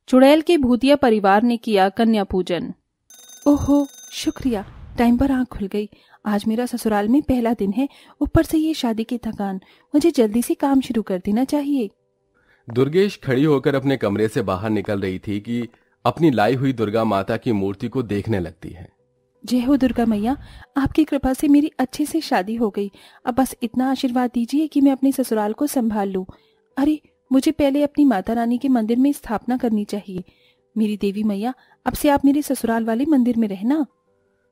चुड़ैल के भूतिया परिवार ने किया कन्या पूजन। ओहो शुक्रिया, टाइम पर आँख खुल गई। आज मेरा ससुराल में पहला दिन है, ऊपर से ये शादी की थकान। मुझे जल्दी से काम शुरू कर देना चाहिए। दुर्गेश खड़ी होकर अपने कमरे से बाहर निकल रही थी कि अपनी लाई हुई दुर्गा माता की मूर्ति को देखने लगती है। जय हो दुर्गा मैया, आपकी कृपा से मेरी अच्छे से शादी हो गई। अब बस इतना आशीर्वाद दीजिए कि मैं अपने ससुराल को संभाल लूं। अरे मुझे पहले अपनी माता रानी के मंदिर में स्थापना करनी चाहिए। मेरी देवी मैया, अब से आप मेरे ससुराल वाले मंदिर में रहना।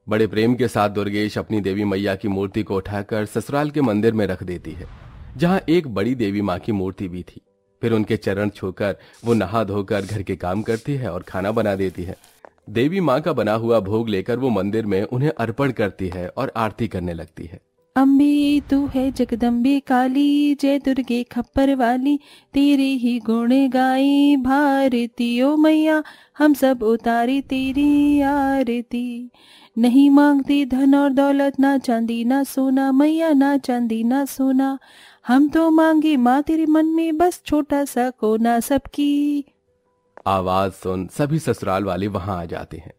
बड़े प्रेम के साथ दुर्गेश अपनी देवी मैया की मूर्ति को उठाकर ससुराल के मंदिर में रख देती है, जहां एक बड़ी देवी माँ की मूर्ति भी थी। फिर उनके चरण छूकर वो नहा धोकर घर के काम करती है और खाना बना देती है। देवी माँ का बना हुआ भोग लेकर वो मंदिर में उन्हें अर्पण करती है और आरती करने लगती है। अम्बे तू है जगदम्बे काली, जय दुर्गे खप्पर वाली, तेरे ही गुण गाई भारती ओ मैया, हम सब उतारे तेरी आरती। नहीं मांगते धन और दौलत, ना चांदी ना सोना मैया, ना चांदी ना सोना। हम तो मांगे माँ तेरे मन में बस छोटा सा कोना। सबकी आवाज सुन सभी ससुराल वाले वहां आ जाते हैं।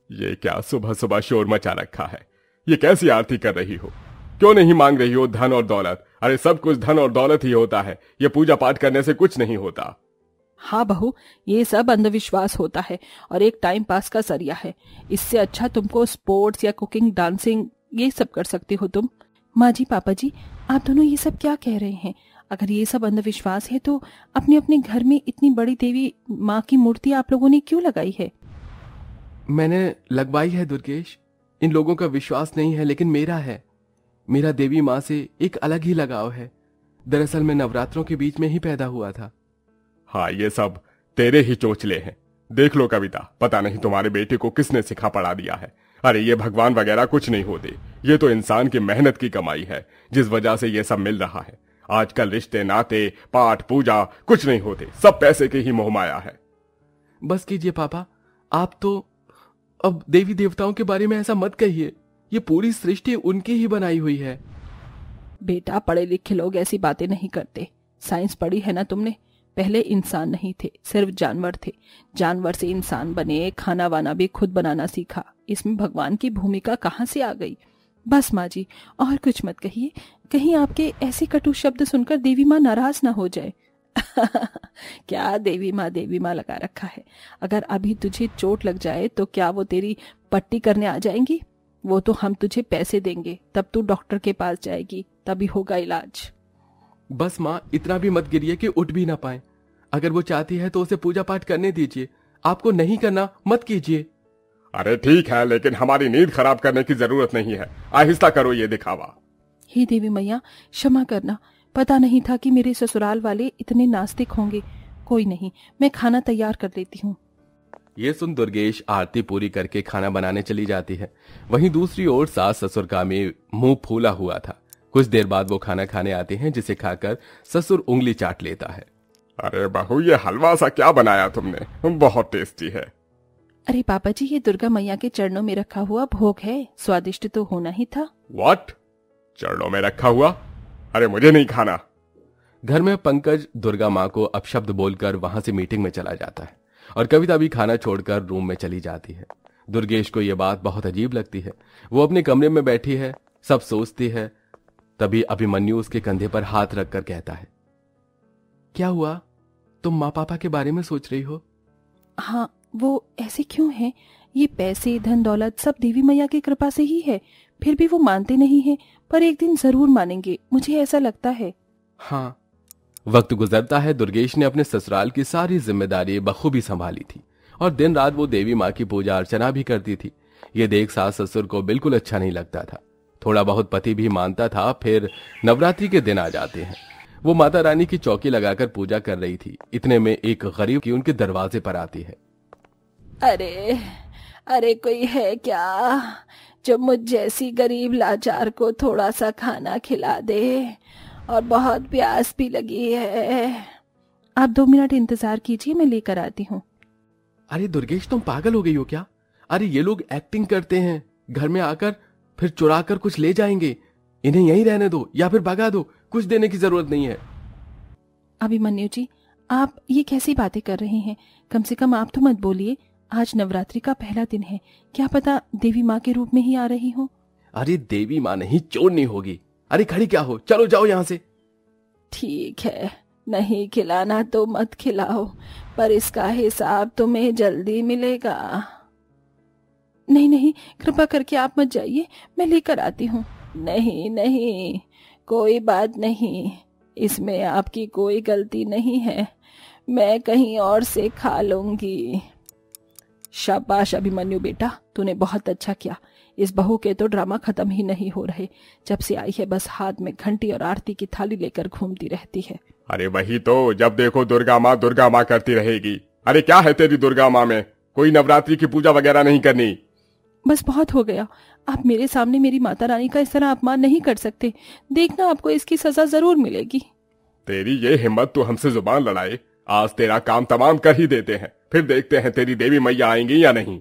ये क्या सुबह सुबह शोर मचा रखा है? ये कैसी आरती कर रही हो? क्यों नहीं मांग रही हो धन और दौलत? अरे सब कुछ धन और दौलत ही होता है, ये पूजा पाठ करने से कुछ नहीं होता। हाँ बहू, ये सब अंधविश्वास होता है और एक टाइम पास का जरिया है। इससे अच्छा तुमको स्पोर्ट्स या कुकिंग, डांसिंग ये सब कर सकते हो तुम। माँ जी, पापा जी, आप दोनों ये सब क्या कह रहे हैं? अगर ये सब अंधविश्वास है तो अपने अपने घर में इतनी बड़ी देवी माँ की मूर्ति आप लोगों ने क्यों लगाई है? मैंने लगवाई है दुर्गेश। इन लोगों का विश्वास नहीं है, लेकिन मेरा है। मेरा देवी माँ से एक अलग ही लगाव है। दरअसल मैं नवरात्रों के बीच में ही पैदा हुआ था। हाँ, ये सब तेरे ही चोचले हैं। देख लो कविता, पता नहीं तुम्हारे बेटे को किसने सिखा पढ़ा दिया है। अरे ये भगवान वगैरह कुछ नहीं होते, ये तो इंसान की मेहनत की कमाई है, जिस वजह से ये सब मिल रहा है। आजकल रिश्ते नाते पाठ पूजा कुछ नहीं होते, सब पैसे की ही मोहमाया है। बस कीजिए पापा, आप तो अब देवी देवताओं के बारे में ऐसा मत कहिए। ये पूरी सृष्टि उनकी ही बनाई हुई है। बेटा, पढ़े लिखे लोग ऐसी बातें नहीं करते। साइंस पढ़ी है ना तुमने? पहले इंसान नहीं थे, सिर्फ जानवर थे। जानवर से इंसान बने, खाना वाना भी खुद बनाना सीखा। इसमें भगवान की भूमिका कहाँ से आ गई? बस माँ जी, और कुछ मत कहिए, कहीं आपके ऐसे कटु शब्द सुनकर देवी माँ नाराज ना हो जाए। क्या देवी माँ लगा रखा है? अगर अभी तुझे चोट लग जाए तो क्या वो तेरी पट्टी करने आ जाएंगी? वो तो हम तुझे पैसे देंगे, तब तू डॉक्टर के पास जाएगी, तभी होगा इलाज। बस माँ, इतना भी मत गिरिए कि उठ भी ना पाए। अगर वो चाहती है तो उसे पूजा पाठ करने दीजिए। आपको नहीं करना मत कीजिए। अरे ठीक है, लेकिन हमारी नींद खराब करने की जरूरत नहीं है। आहिस्ता करो ये दिखावा। हे देवी मैया, क्षमा करना। पता नहीं था कि मेरे ससुराल वाले इतने नास्तिक होंगे। कोई नहीं, मैं खाना तैयार कर लेती हूँ। ये सुन दुर्गेश आरती पूरी करके खाना बनाने चली जाती है। वहीं दूसरी ओर सास ससुर का में मुंह फूला हुआ था। कुछ देर बाद वो खाना खाने आते हैं, जिसे खाकर ससुर उंगली चाट लेता है। अरे बहू, ये हलवा सा क्या बनाया तुमने? बहुत टेस्टी है। अरे पापा जी, ये दुर्गा मैया के चरणों में रखा हुआ भोग है, स्वादिष्ट तो होना ही था। व्हाट? चरणों में रखा हुआ? अरे मुझे नहीं खाना। घर में पंकज दुर्गा माँ को अपशब्द बोलकर वहां से मीटिंग में चला जाता है और कविता भी खाना छोड़कर रूम में चली जाती है। दुर्गेश को यह बात बहुत अजीब लगती है। वो अपने कमरे में बैठी है, सब सोचती है। तभी अभिमन्यु उसके कंधे पर हाथ रखकर कहता है, क्या हुआ? तुम माँ पापा के बारे में सोच रही हो? हाँ, वो ऐसे क्यों हैं? ये पैसे धन दौलत सब देवी मैया की कृपा से ही है। फिर भी वो मानते नहीं हैं, पर एक दिन जरूर मानेंगे, मुझे ऐसा लगता है। हाँ। वक्त गुजरता है। दुर्गेश ने अपने ससुराल की सारी जिम्मेदारी बखूबी संभाली थी और दिन रात वो देवी माँ की पूजा अर्चना भी करती थी। ये देख सास ससुर को बिल्कुल अच्छा नहीं लगता था। थोड़ा बहुत पति भी मानता था। फिर नवरात्रि के दिन आ जाते हैं। वो माता रानी की चौकी लगाकर पूजा कर रही थी। इतने में एक गरीब की उनके दरवाजे पर आती है। अरे अरे, कोई है क्या जो मुझ जैसी गरीब लाचार को थोड़ा सा खाना खिला दे? और बहुत प्यास भी लगी है। आप 2 मिनट इंतजार कीजिए, मैं लेकर आती हूँ। अरे दुर्गेश, तुम पागल हो गई हो क्या? अरे ये लोग एक्टिंग करते हैं, घर में आकर फिर चुरा कर कुछ ले जाएंगे। इन्हें यहीं रहने दो या फिर भगा दो, कुछ देने की जरूरत नहीं है। अभिमन्यु जी, आप ये कैसी बातें कर रहे हैं? कम से कम आप तो मत बोलिए। आज नवरात्रि का पहला दिन है, क्या पता देवी माँ के रूप में ही आ रही हो। अरे देवी माँ नहीं, चोरनी होगी। अरे खड़ी क्या हो, चलो जाओ यहाँ से। ठीक है, नहीं खिलाना तो मत खिलाओ, पर इसका हिसाब तुम्हें जल्दी मिलेगा। नहीं नहीं, कृपा करके आप मत जाइए, मैं लेकर आती हूँ। नहीं नहीं, कोई बात नहीं, इसमें आपकी कोई गलती नहीं है, मैं कहीं और से खा लूंगी। शाबाश अभिमन्यु बेटा, तूने बहुत अच्छा किया। इस बहू के तो ड्रामा खत्म ही नहीं हो रहे। जब से आई है बस हाथ में घंटी और आरती की थाली लेकर घूमती रहती है। अरे वही तो, जब देखो दुर्गा माँ करती रहेगी। अरे क्या है तेरी दुर्गा माँ में? कोई नवरात्रि की पूजा वगैरह नहीं करनी। बस बहुत हो गया, आप मेरे सामने मेरी माता रानी का इस तरह अपमान नहीं कर सकते। देखना, आपको इसकी सजा जरूर मिलेगी। तेरी ये हिम्मत तो हमसे जुबान लड़ाए। आज तेरा काम तमाम कर ही देते हैं, फिर देखते हैं तेरी देवी मैया आएंगी या नहीं।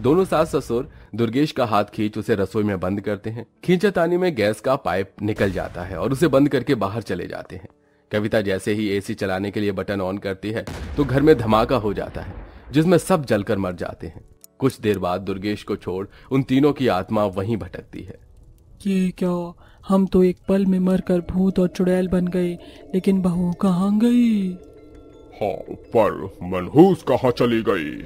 दोनों सास ससुर दुर्गेश का हाथ खींच उसे रसोई में बंद करते हैं। खींचातानी में गैस का पाइप निकल जाता है और उसे बंद करके बाहर चले जाते हैं। कविता जैसे ही एसी चलाने के लिए बटन ऑन करती है तो घर में धमाका हो जाता है, जिसमें सब जलकर मर जाते हैं। कुछ देर बाद दुर्गेश को छोड़ उन तीनों की आत्मा वहीं भटकती है। ये क्या, हम तो एक पल में मरकर भूत और चुड़ैल बन गए, लेकिन बहू कहाँ गई? हाँ, पर मनहूस कहाँ चली गई?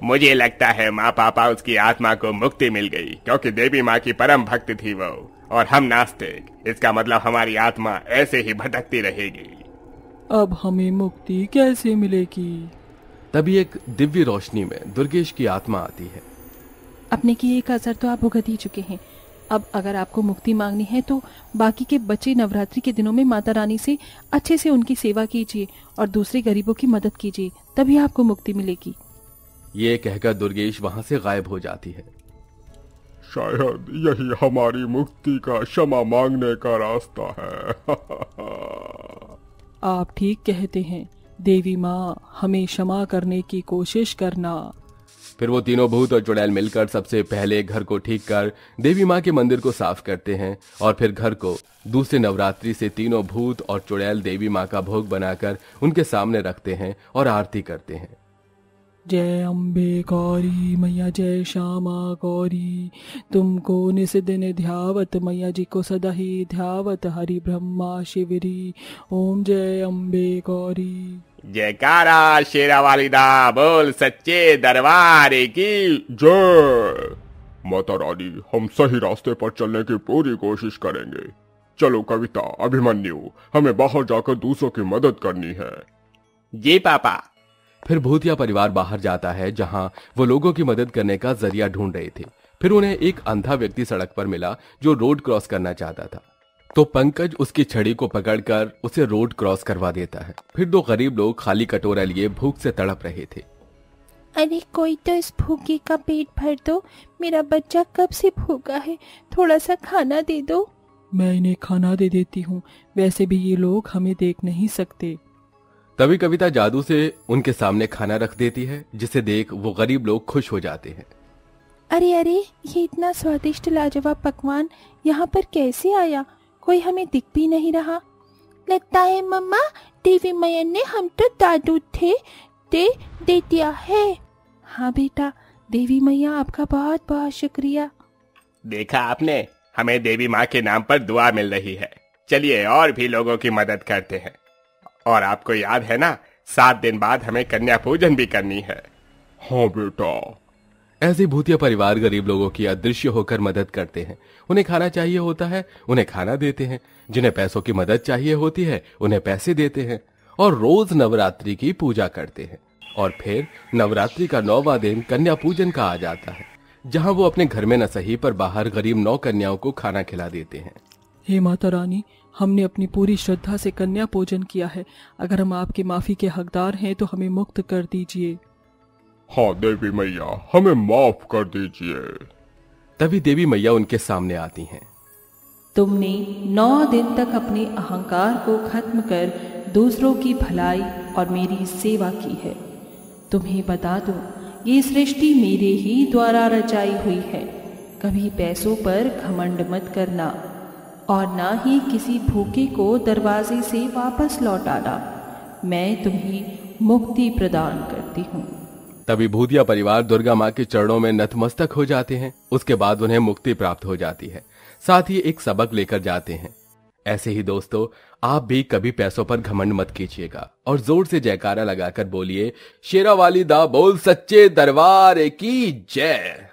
मुझे लगता है माँ पापा उसकी आत्मा को मुक्ति मिल गई, क्योंकि देवी माँ की परम भक्त थी वो, और हम नास्तिक। इसका मतलब हमारी आत्मा ऐसे ही भटकती रहेगी। अब हमें मुक्ति कैसे मिलेगी? तभी एक दिव्य रोशनी में दुर्गेश की आत्मा आती है। अपने किए एक असर तो आप भुगत ही चुके हैं। अब अगर आपको मुक्ति मांगनी है तो बाकी के बचे नवरात्रि के दिनों में माता रानी से अच्छे से उनकी सेवा कीजिए और दूसरे गरीबों की मदद कीजिए, तभी आपको मुक्ति मिलेगी। ये कहकर दुर्गेश वहां से गायब हो जाती है। शायद यही हमारी मुक्ति का क्षमा मांगने का रास्ता है। आप ठीक कहते हैं, देवी माँ हमें क्षमा करने की कोशिश करना। फिर वो तीनों भूत और चुड़ैल मिलकर सबसे पहले घर को ठीक कर देवी माँ के मंदिर को साफ करते हैं और फिर घर को दूसरे नवरात्रि से तीनों भूत और चुड़ैल देवी माँ का भोग बनाकर उनके सामने रखते हैं और आरती करते हैं। जय अम्बे गौरी मैया, जय श्यामा गौरी, तुमको निस दिन ध्यावत, मैया जी को सदा ही ध्यावत, हरि ब्रह्मा शिवरी, ओम जय अम्बे गौरी। जयकारा शेरा वालिदा, बोल सच्चे दरबार की जय। माता रानी, हम सही रास्ते पर चलने की पूरी कोशिश करेंगे। चलो कविता, अभिमन्यु, हमें बाहर जाकर दूसरों की मदद करनी है। जी पापा। फिर भूतिया परिवार बाहर जाता है, जहां वो लोगों की मदद करने का जरिया ढूंढ रहे थे। फिर उन्हें एक अंधा व्यक्ति सड़क पर मिला जो रोड क्रॉस करना चाहता था, तो पंकज उसकी छड़ी को पकड़कर उसे रोड क्रॉस करवा देता है। फिर दो गरीब लोग खाली कटोरा लिए भूख से तड़प रहे थे। अरे कोई तो इस भूखे का पेट भर दो, मेरा बच्चा कब से भूखा है, थोड़ा सा खाना दे दो। मैं इन्हें खाना दे देती हूँ, वैसे भी ये लोग हमें देख नहीं सकते। तभी कविता जादू से उनके सामने खाना रख देती है, जिसे देख वो गरीब लोग खुश हो जाते हैं। अरे अरे, ये इतना स्वादिष्ट लाजवाब पकवान यहाँ पर कैसे आया? कोई हमें दिख भी नहीं रहा। लगता है मम्मा देवी मैया ने हम तो दादू थे दे दिया है। हाँ बेटा, देवी मैया आपका बहुत बहुत शुक्रिया। देखा आपने, हमें देवी माँ के नाम पर दुआ मिल रही है। चलिए और भी लोगों की मदद करते हैं। और आपको याद है ना, 7 दिन बाद हमें कन्या पूजन भी करनी है। हाँ बेटा। ऐसे भूतिया परिवार गरीब लोगों की अदृश्य होकर मदद करते हैं। उन्हें खाना चाहिए होता है, उन्हें खाना देते हैं। जिन्हें पैसों की मदद चाहिए होती है, उन्हें पैसे देते हैं और रोज नवरात्रि की पूजा करते हैं। और फिर नवरात्रि का 9वां दिन कन्या पूजन का आ जाता है, जहां वो अपने घर में न सही पर बाहर गरीब 9 कन्याओं को खाना खिला देते हैं। हे माता रानी, हमने अपनी पूरी श्रद्धा से कन्या पूजन किया है। अगर हम आपके माफी के हकदार हैं तो हमें मुक्त कर दीजिए। हाँ देवी मैया, हमें माफ कर दीजिए। तभी देवी मैया उनके सामने आती हैं। तुमने 9 दिन तक अपने अहंकार को खत्म कर दूसरों की भलाई और मेरी सेवा की है। तुम्हें बता दूं, ये सृष्टि मेरे ही द्वारा रचाई हुई है। कभी पैसों पर घमंड मत करना और ना ही किसी भूखे को दरवाजे से वापस लौटाना। मैं तुम्हें मुक्ति प्रदान करती हूँ। तभी भूतिया परिवार दुर्गा माँ के चरणों में नतमस्तक हो जाते हैं। उसके बाद उन्हें मुक्ति प्राप्त हो जाती है, साथ ही एक सबक लेकर जाते हैं। ऐसे ही दोस्तों, आप भी कभी पैसों पर घमंड मत कीजिएगा और जोर से जयकारा लगाकर बोलिए, शेरा वाली दा बोल सच्चे दरबार की जय।